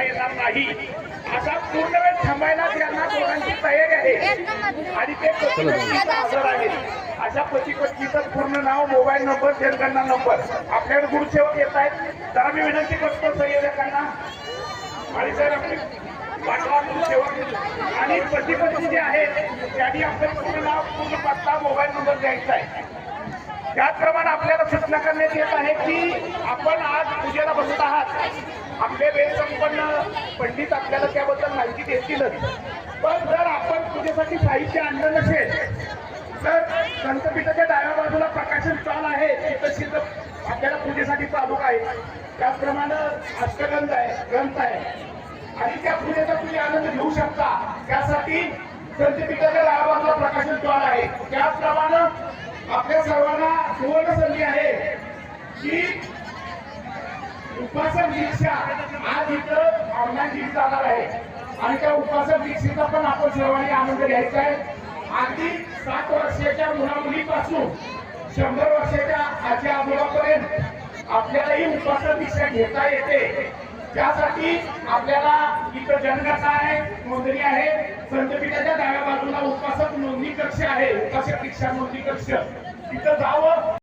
करता येणार नाही, असा पूर्ण वेळ थांबायला त्यांना दोघांची तयारी आहे आणि ते पतीपत्नीचा हजर आहेत. अशा पतीपत्नीचं पूर्ण नाव, मोबाईल नंबर, जनगणना नंबर. आपल्याकडे गुरुसेवक येत आहेत, जरा मी विनंती करतो संयोजकांना आणि सर आपले पाठवा गुरुसेवक आणि पतीपत्नी जे आहेत त्यांनी आपलं पूर्ण नाव, पूर्ण पत्ता, मोबाईल नंबर द्यायचा आहे. त्याचप्रमाणे आपल्याला सूचना करण्यात येत आहे की आपण आज पूजेला बसत आहात. आपले वेदसंपन्न पंडित आपल्याला त्याबद्दल माहिती देतीलच, पण जर आपण पूजेसाठी साहित्य आणलं नसेल तर संतपीठाच्या डाव्या बाजूला प्रकाशन स्टॉल आहे, तिथं आपल्याला पूजेसाठी चालू आहे. त्याचप्रमाणे अष्टगंध आहे, ग्रंथ आहे आणि त्या पूजेचा तुम्ही आनंद घेऊ शकता. त्यासाठी संतपीठाच्या डाव्या बाजूला प्रकाशन स्टॉल आहे. त्याचप्रमाणे आपल्या सर्वांना सुवर्ण संधी आहे की उपासक दीक्षा आज इथं ऑनलाईन दिली जाणार आहे आणि त्या उपासक दीक्षेचा पण आपण सर्वांनी आनंद घ्यायचा आहे. अगदी 7 वर्षाच्या मुलामुलीपासून 100 वर्षाच्या आजी आजोबापर्यंत आपल्याला ही उपासक दीक्षा घेता येते. त्यासाठी आपल्याला इथं जनगणना आहे, नोंदणी आहे. संतपीठाच्या डाव्या बाजूला उपासक नोंदणी कक्ष आहे, उपासक दीक्षा नोंदणी कक्ष, तिथं जावं.